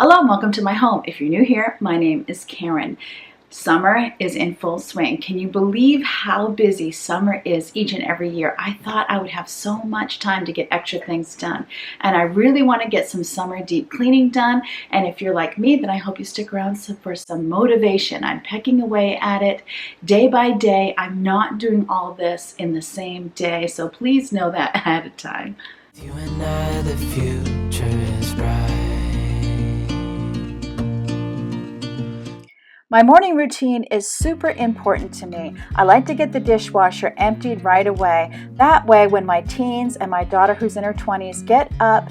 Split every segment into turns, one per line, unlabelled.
Hello and welcome to my home. If you're new here, my name is Karen. Summer is in full swing. Can you believe how busy summer is each and every year? I thought I would have so much time to get extra things done. And I really want to get some summer deep cleaning done. And if you're like me, then I hope you stick around for some motivation. I'm pecking away at it day by day. I'm not doing all this in the same day. So please know that ahead of time.
You and I, the future is bright.
My morning routine is super important to me. I like to get the dishwasher emptied right away. That way, when my teens and my daughter who's in her 20s get up,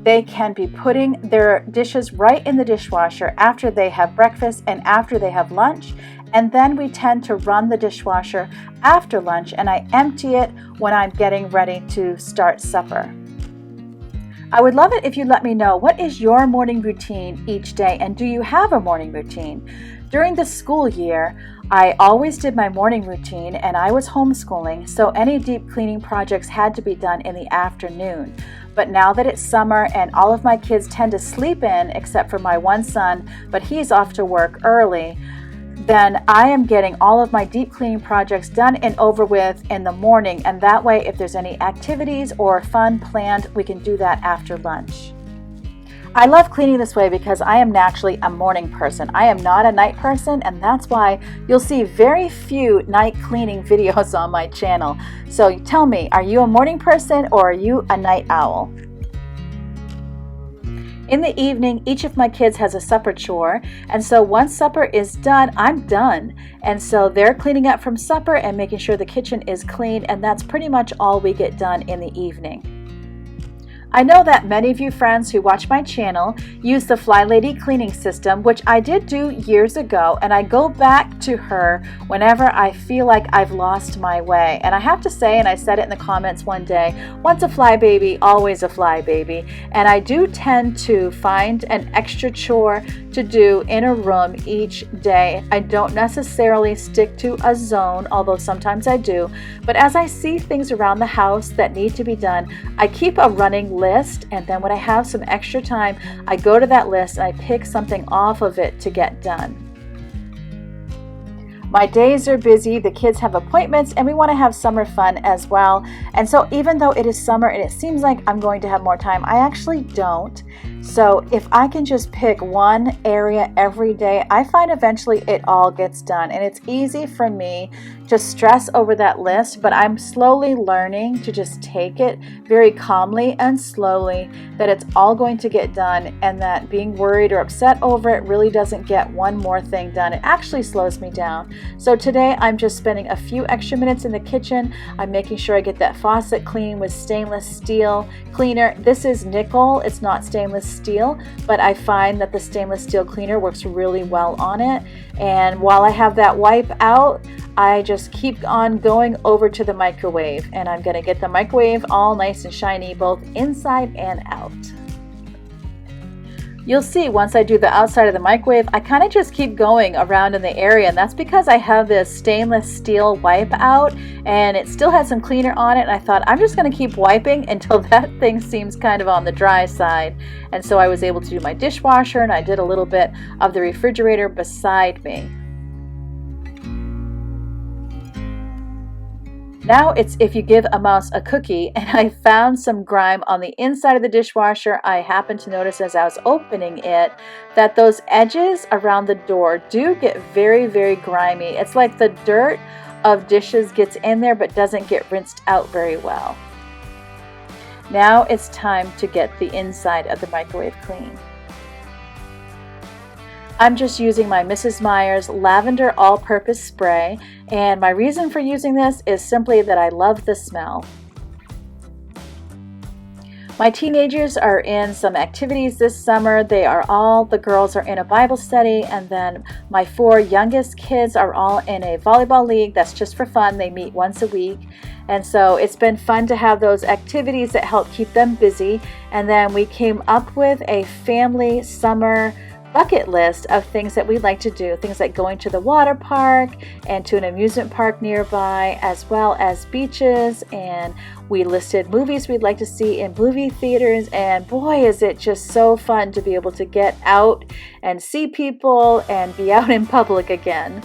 they can be putting their dishes right in the dishwasher after they have breakfast and after they have lunch. And then we tend to run the dishwasher after lunch, and I empty it when I'm getting ready to start supper. I would love it if you'd let me know, what is your morning routine each day, and do you have a morning routine? During the school year, I always did my morning routine, and I was homeschooling, so any deep cleaning projects had to be done in the afternoon. But now that it's summer and all of my kids tend to sleep in, except for my one son, but he's off to work early, then I am getting all of my deep cleaning projects done and over with in the morning, and that way if there's any activities or fun planned, we can do that after lunch. I love cleaning this way because I am naturally a morning person. I am not a night person, and that's why you'll see very few night cleaning videos on my channel. So tell me, are you a morning person or are you a night owl? In the evening, each of my kids has a supper chore, and so once supper is done, I'm done. And so they're cleaning up from supper and making sure the kitchen is clean, and that's pretty much all we get done in the evening. I know that many of you friends who watch my channel use the Fly Lady cleaning system, which I did do years ago, and I go back to her whenever I feel like I've lost my way. And I have to say, and I said it in the comments one day, once a fly baby, always a fly baby. And I do tend to find an extra chore to do in a room each day. I don't necessarily stick to a zone, although sometimes I do. But as I see things around the house that need to be done, I keep a running list, and then when I have some extra time, I go to that list and I pick something off of it to get done. My days are busy, the kids have appointments, and we want to have summer fun as well. And so even though it is summer and it seems like I'm going to have more time, I actually don't. So if I can just pick one area every day, I find eventually it all gets done. And it's easy for me to stress over that list, but I'm slowly learning to just take it very calmly and slowly, that it's all going to get done, and that being worried or upset over it really doesn't get one more thing done. It actually slows me down. So today I'm just spending a few extra minutes in the kitchen. I'm making sure I get that faucet clean with stainless steel cleaner. This is nickel, it's not stainless steel, but I find that the stainless steel cleaner works really well on it. And while I have that wipe out, I just keep on going over to the microwave, and I'm going to get the microwave all nice and shiny both inside and out. You'll see once I do the outside of the microwave, I kind of just keep going around in the area, and that's because I have this stainless steel wipe out and it still has some cleaner on it, and I thought I'm just going to keep wiping until that thing seems kind of on the dry side. And so I was able to do my dishwasher, and I did a little bit of the refrigerator beside me. Now it's if you give a mouse a cookie, and I found some grime on the inside of the dishwasher. I happened to notice as I was opening it that those edges around the door do get very, very grimy. It's like the dirt of dishes gets in there but doesn't get rinsed out very well. Now it's time to get the inside of the microwave clean. I'm just using my Mrs. Meyer's lavender all-purpose spray, and my reason for using this is simply that I love the smell. My teenagers are in some activities this summer. The girls are in a Bible study, and then my 4 youngest kids are all in a volleyball league that's just for fun. They meet once a week. And so it's been fun to have those activities that help keep them busy. And then we came up with a family summer bucket list of things that we'd like to do, things like going to the water park and to an amusement park nearby, as well as beaches, and we listed movies we'd like to see in movie theaters, and boy, is it just so fun to be able to get out and see people and be out in public again.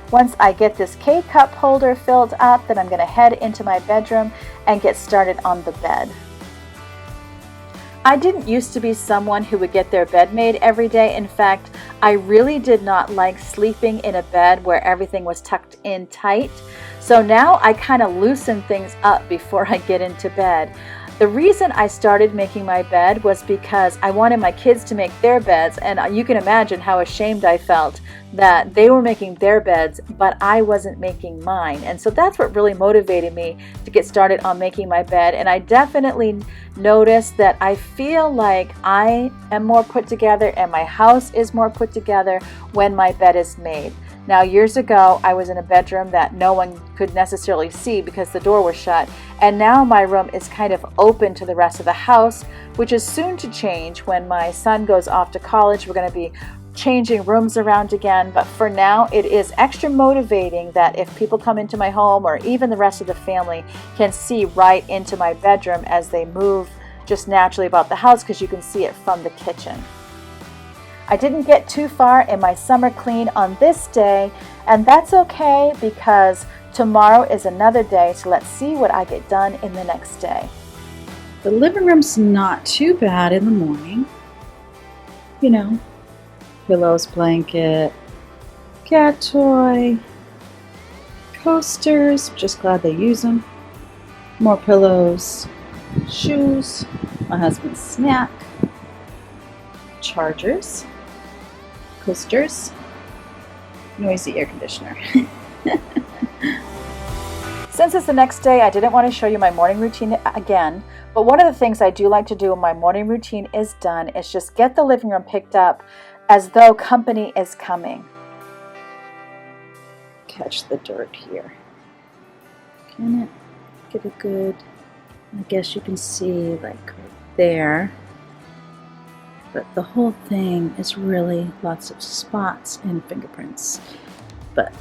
Once I get this K-cup holder filled up, then I'm going to head into my bedroom and get started on the bed. I didn't used to be someone who would get their bed made every day. In fact, I really did not like sleeping in a bed where everything was tucked in tight. So now I kind of loosen things up before I get into bed. The reason I started making my bed was because I wanted my kids to make their beds, and you can imagine how ashamed I felt that they were making their beds, but I wasn't making mine. And so that's what really motivated me to get started on making my bed. And I definitely noticed that I feel like I am more put together and my house is more put together when my bed is made. Now, years ago, I was in a bedroom that no one could necessarily see because the door was shut. And now my room is kind of open to the rest of the house, which is soon to change. When my son goes off to college, we're going to be changing rooms around again. But for now, it is extra motivating that if people come into my home, or even the rest of the family, can see right into my bedroom as they move just naturally about the house, because you can see it from the kitchen. I didn't get too far in my summer clean on this day, and that's okay because tomorrow is another day, so let's see what I get done in the next day.
The living room's not too bad in the morning. You know, pillows, blanket, cat toy, coasters, just glad they use them, more pillows, shoes, my husband's snack, chargers, coasters, noisy air conditioner.
Since it's the next day, I didn't want to show you my morning routine again, but one of the things I do like to do when my morning routine is done is just get the living room picked up as though company is coming.
Catch the dirt here. Can it get a good, I guess you can see like right there, but the whole thing is really lots of spots and fingerprints, but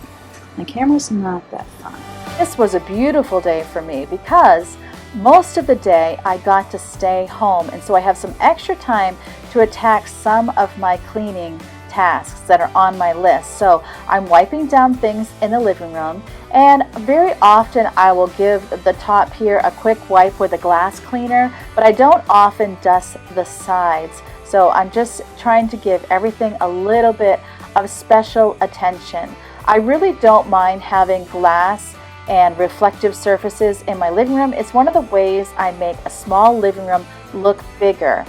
my camera's not that fun.
This was a beautiful day for me because most of the day I got to stay home, and so I have some extra time to attack some of my cleaning tasks that are on my list. So I'm wiping down things in the living room, and very often I will give the top here a quick wipe with a glass cleaner, but I don't often dust the sides. So I'm just trying to give everything a little bit of special attention. I really don't mind having glass and reflective surfaces in my living room. It's one of the ways I make a small living room look bigger.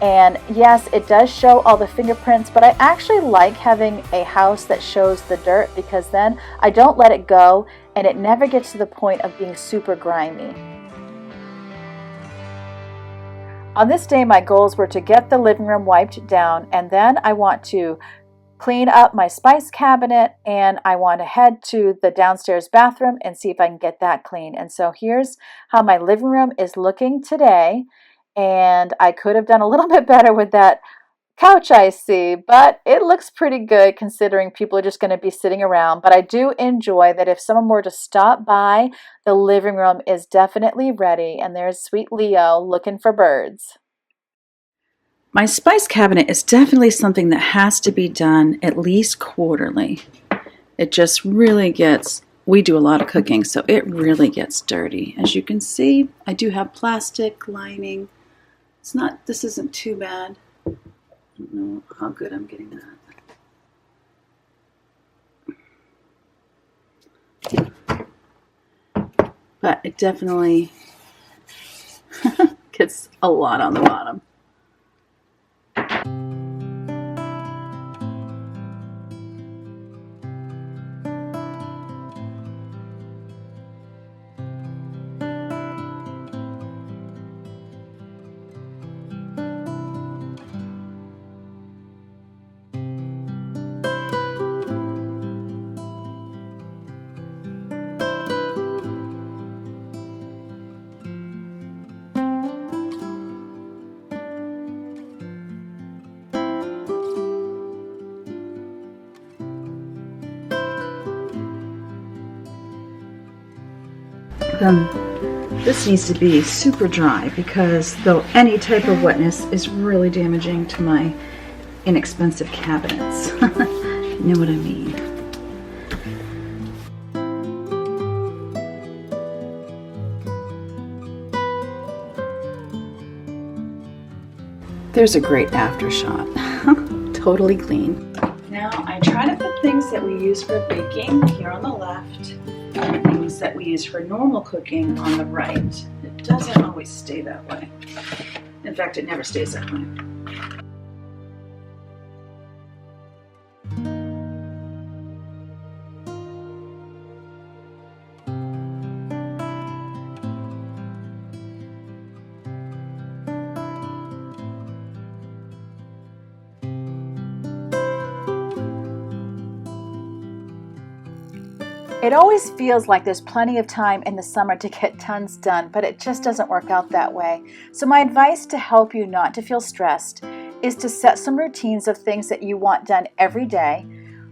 And yes, it does show all the fingerprints, but I actually like having a house that shows the dirt because then I don't let it go and it never gets to the point of being super grimy. On this day, my goals were to get the living room wiped down, and then I want to clean up my spice cabinet, and I want to head to the downstairs bathroom and see if I can get that clean. And so here's how my living room is looking today. And I could have done a little bit better with that couch I see, but it looks pretty good considering people are just going to be sitting around. But I do enjoy that if someone were to stop by, the living room is definitely ready. And there's sweet Leo looking for birds.
My spice cabinet is definitely something that has to be done at least quarterly. It just really gets, we do a lot of cooking, so it really gets dirty. As you can see, I do have plastic lining. It's not, this isn't too bad. I don't know how good I'm getting that. But it definitely gets a lot on the bottom. then this needs to be super dry, because though any type of wetness is really damaging to my inexpensive cabinets. You know what I mean? There's a great after shot. Totally clean. Now I try to put things that we use for baking here on the left and things that we use for normal cooking on the right. It doesn't always stay that way. In fact, it never stays that way.
It always feels like there's plenty of time in the summer to get tons done, but it just doesn't work out that way. So my advice to help you not to feel stressed is to set some routines of things that you want done every day.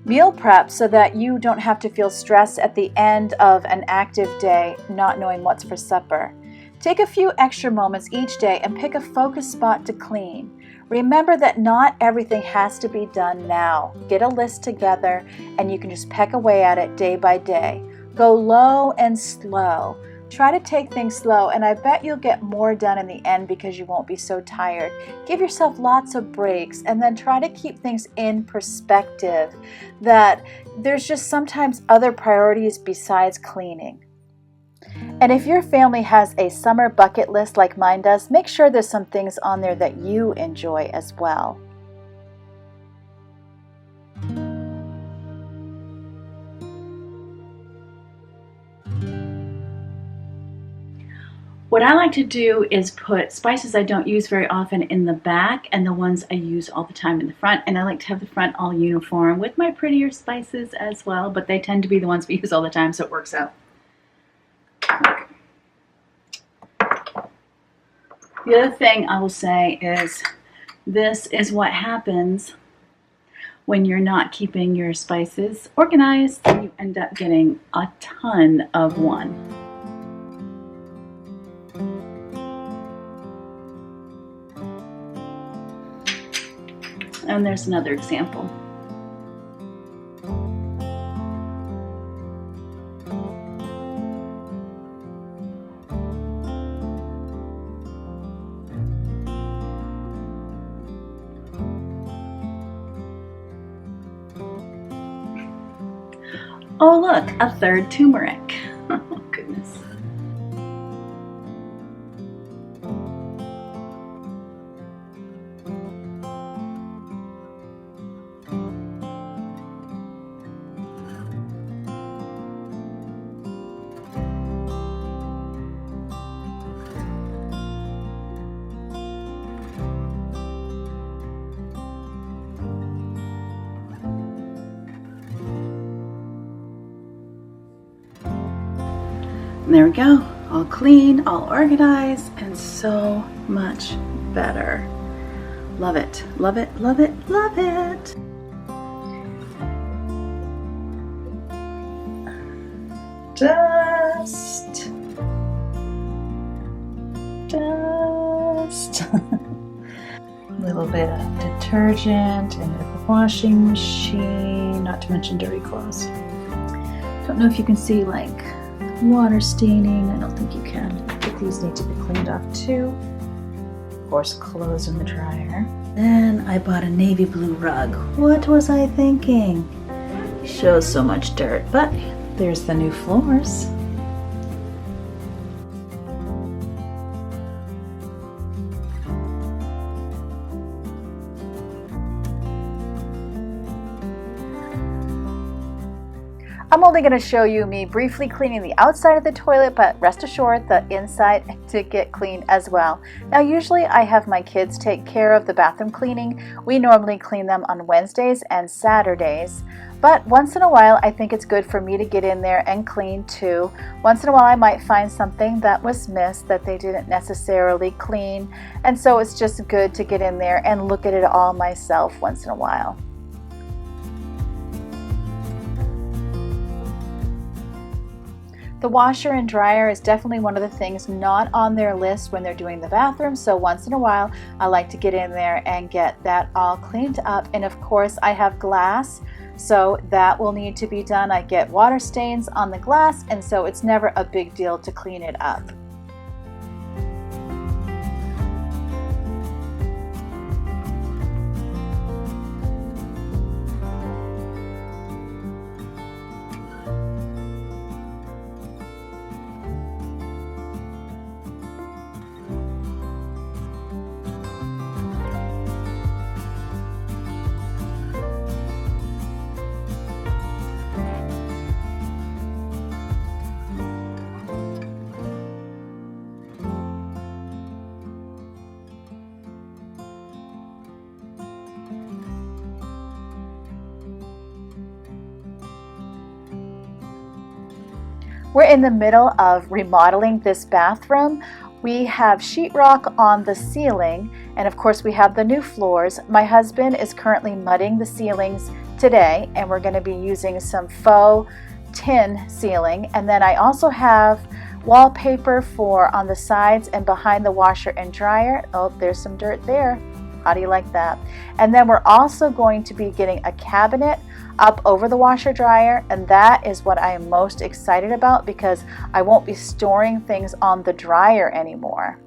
Meal prep so that you don't have to feel stressed at the end of an active day not knowing what's for supper. Take a few extra moments each day and pick a focus spot to clean. Remember that not everything has to be done now. Get a list together and you can just peck away at it day by day. Go low and slow. Try to take things slow, and I bet you'll get more done in the end because you won't be so tired. Give yourself lots of breaks, and then try to keep things in perspective, that there's just sometimes other priorities besides cleaning. And if your family has a summer bucket list like mine does, make sure there's some things on there that you enjoy as well.
What I like to do is put spices I don't use very often in the back and the ones I use all the time in the front. And I like to have the front all uniform with my prettier spices as well, but they tend to be the ones we use all the time, so it works out. The other thing I will say is this is what happens when you're not keeping your spices organized, and you end up getting a ton of one. And there's another example. Oh look, a third turmeric. Oh goodness. And there we go, all clean, all organized, and so much better. Love it, love it, love it, love it. Dust. A little bit of detergent into the washing machine, not to mention dirty clothes. Don't know if you can see like water staining. I don't think you can. But these need to be cleaned off too. Of course, clothes in the dryer. Then I bought a navy blue rug. What was I thinking? Shows so much dirt, but there's the new floors.
I'm only going to show you me briefly cleaning the outside of the toilet, but rest assured the inside did get clean as well. Now usually I have my kids take care of the bathroom cleaning. We normally clean them on Wednesdays and Saturdays, but once in a while I think it's good for me to get in there and clean too. Once in a while I might find something that was missed that they didn't necessarily clean, and so it's just good to get in there and look at it all myself once in a while. The washer and dryer is definitely one of the things not on their list when they're doing the bathroom, so once in a while I like to get in there and get that all cleaned up. And of course I have glass, so that will need to be done. I get water stains on the glass, and so it's never a big deal to clean it up. We're in the middle of remodeling this bathroom. We have sheetrock on the ceiling, and of course we have the new floors. My husband is currently mudding the ceilings today, and we're going to be using some faux tin ceiling. And then I also have wallpaper for on the sides and behind the washer and dryer. Oh, there's some dirt there. How do you like that? And then we're also going to be getting a cabinet up over the washer dryer, and that is what I am most excited about because I won't be storing things on the dryer anymore.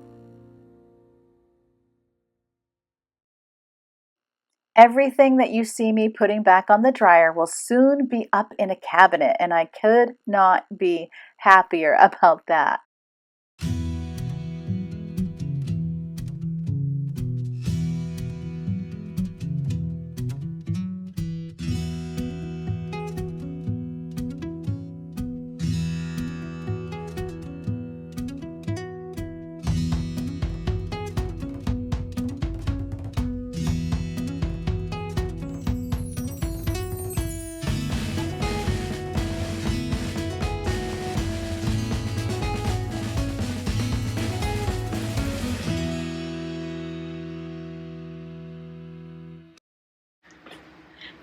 Everything that you see me putting back on the dryer will soon be up in a cabinet, and I could not be happier about that.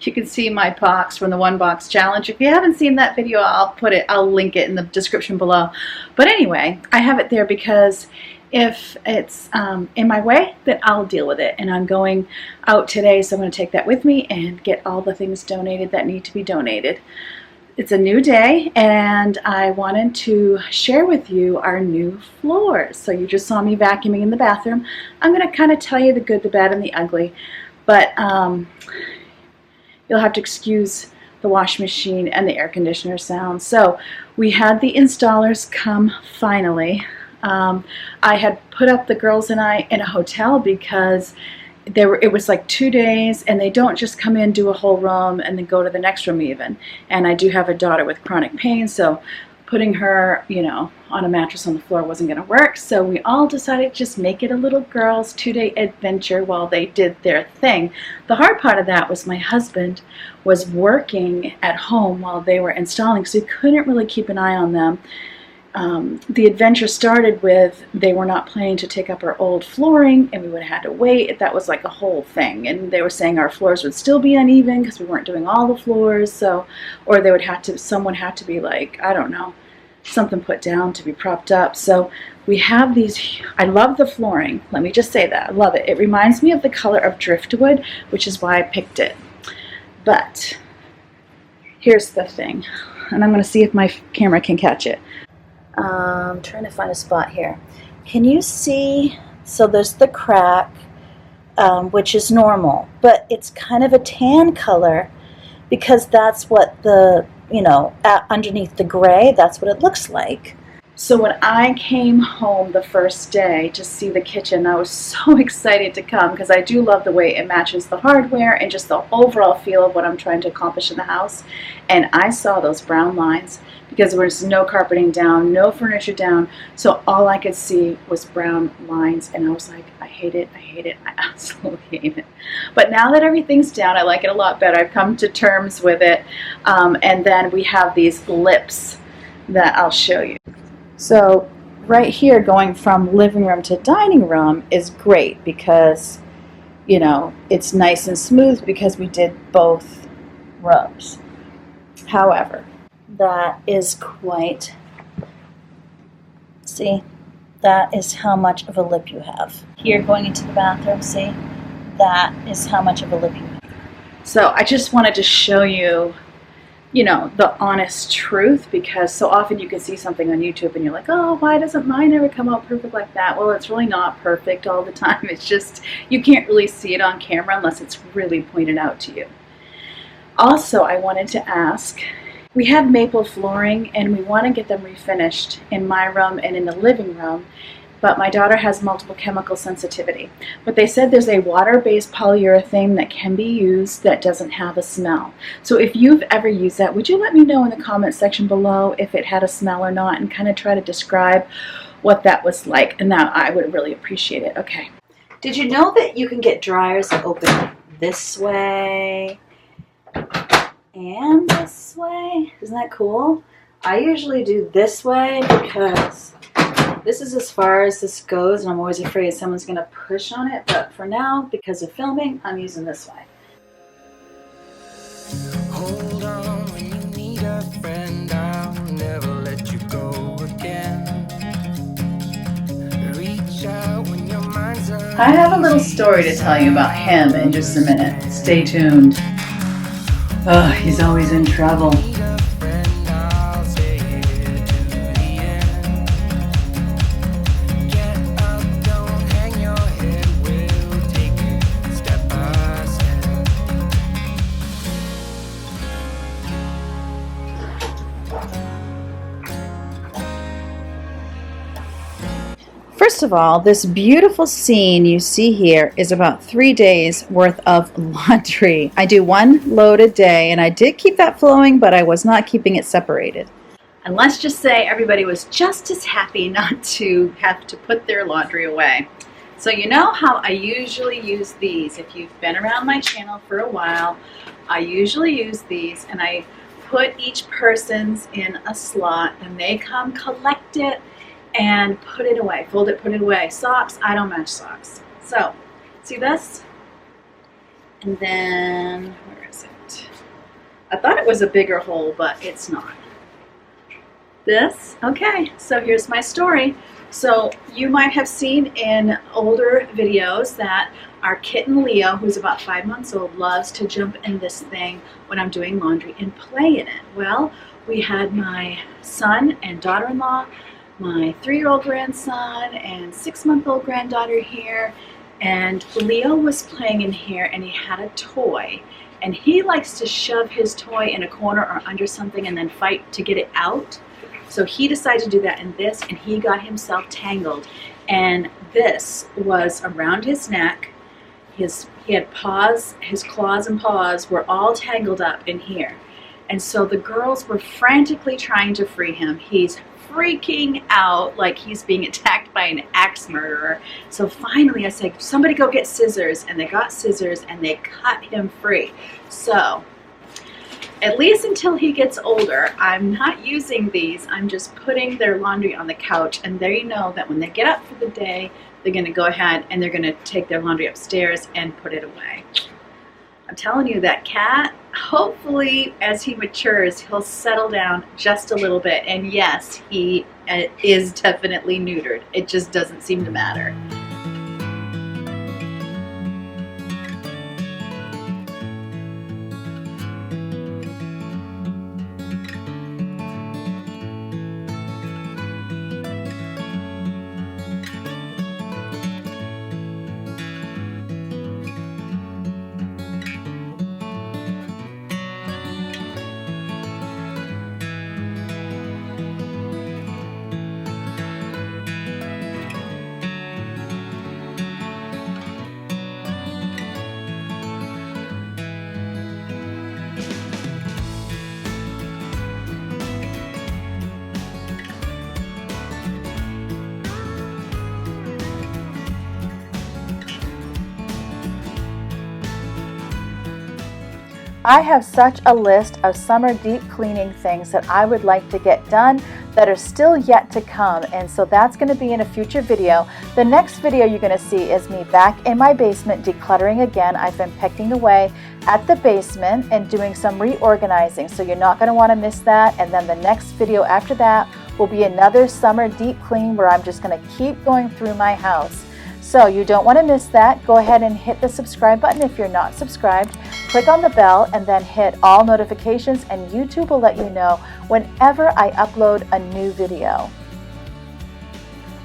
You can see my box from the One Box Challenge. If you haven't seen that video, I'll link it in the description below. But anyway, I have it there because if it's in my way, then I'll deal with it. And I'm going out today, so I'm going to take that with me and get all the things donated that need to be donated. It's a new day, and I wanted to share with you our new floors. So you just saw me vacuuming in the bathroom. I'm going to kind of tell you the good, the bad, and the ugly. But you'll have to excuse the washing machine and the air conditioner sound. So we had the installers come finally. I had put up the girls and I in a hotel because it was like 2 days, and they don't just come in, do a whole room, and then go to the next room even. And I do have a daughter with chronic pain, so putting her, on a mattress on the floor wasn't going to work. So we all decided to just make it a little girls' 2-day adventure while they did their thing. The hard part of that was my husband was working at home while they were installing, so he couldn't really keep an eye on them. The adventure started with they were not planning to take up our old flooring, and we would have had to wait. That was like a whole thing, and they were saying our floors would still be uneven because we weren't doing all the floors. So, or they would have to, someone had to be like, I don't know, something put down to be propped up. So we have these. I love the flooring. Let me just say that I love it. It reminds me of the color of driftwood, which is why I picked it. But here's the thing, and I'm going to see if my camera can catch it. I'm trying to find a spot here. Can you see? So there's the crack, which is normal, but it's kind of a tan color because that's what the, underneath the gray, that's what it looks like. So when I came home the first day to see the kitchen, I was so excited to come because I do love the way it matches the hardware and just the overall feel of what I'm trying to accomplish in the house. And I saw those brown lines because there was no carpeting down, no furniture down, so all I could see was brown lines, and I was like, I hate it, I absolutely hate it. But now that everything's down, I like it a lot better. I've come to terms with it, and then we have these lips that I'll show you. So right here, going from living room to dining room is great because, it's nice and smooth because we did both rooms. However, that is quite
See, that is how much of a lip you have. Here, going into the bathroom, see, that is how much of a lip you have.
So I just wanted to show you, you know, the honest truth, because so often you can see something on YouTube and you're like, oh, why doesn't mine ever come out perfect like that? Well, it's really not perfect all the time. It's just, you can't really see it on camera unless it's really pointed out to you. Also, I wanted to ask, we have maple flooring and we want to get them refinished in my room and in the living room, but my daughter has multiple chemical sensitivity. But they said there's a water-based polyurethane that can be used that doesn't have a smell. So if you've ever used that, would you let me know in the comment section below if it had a smell or not, and kind of try to describe what that was like, and that I would really appreciate it. Okay. Did you know that you can get dryers that open this way and this way? Isn't that cool? I usually do this way because this is as far as this goes, and I'm always afraid someone's going to push on it, but for now, because of filming, I'm using this way.
Hold on when you need a friend, I'll never let you go again. Reach out when your mind's
I have a little story to tell you about him in just a minute. Stay tuned. Oh, he's always in trouble. First of all, this beautiful scene you see here is about 3 days worth of laundry. I do one load a day, and I did keep that flowing, but I was not keeping it separated. And let's just say everybody was just as happy not to have to put their laundry away. So you know how I usually use these. If you've been around my channel for a while, I usually use these, and I put each person's in a slot, and they come collect it and put it away, fold it, put it away. Socks, I don't match socks. So, see this? And then, where is it? I thought it was a bigger hole, but it's not. This, okay, so here's my story. So you might have seen in older videos that our kitten Leo, who's about 5 months old, loves to jump in this thing when I'm doing laundry and play in it. Well, we had my son and daughter-in-law, my 3-year-old grandson and 6-month-old granddaughter here, and Leo was playing in here, and he had a toy, and he likes to shove his toy in a corner or under something and then fight to get it out. So he decided to do that in this, and he got himself tangled, and this was around his neck. He had paws, his claws and paws were all tangled up in here, and so the girls were frantically trying to free him. He's freaking out like he's being attacked by an axe murderer. So finally I said, somebody go get scissors, and they got scissors and they cut him free. So at least until he gets older, I'm not using these. I'm just putting their laundry on the couch, and they know that when they get up for the day, they're going to go ahead and they're going to take their laundry upstairs and put it away. I'm telling you, that cat, hopefully as he matures, he'll settle down just a little bit. And yes, he is definitely neutered. It just doesn't seem to matter.
I have such a list of summer deep cleaning things that I would like to get done that are still yet to come, and so that's going to be in a future video. The next video you're going to see is me back in my basement decluttering again. I've been pecking away at the basement and doing some reorganizing, so you're not going to want to miss that. And then the next video after that will be another summer deep clean where I'm just going to keep going through my house. So you don't want to miss that. Go ahead and hit the subscribe button if you're not subscribed. Click on the bell and then hit all notifications, and YouTube will let you know whenever I upload a new video.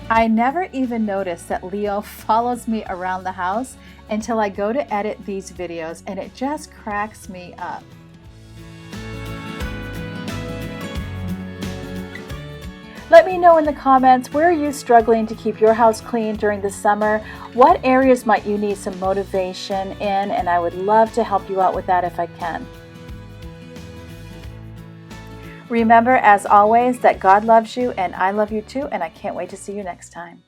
I never even noticed that Leo follows me around the house until I go to edit these videos, and it just cracks me up. Let me know in the comments, where are you struggling to keep your house clean during the summer? What areas might you need some motivation in? And I would love to help you out with that if I can. Remember, as always, that God loves you and I love you too, and I can't wait to see you next time.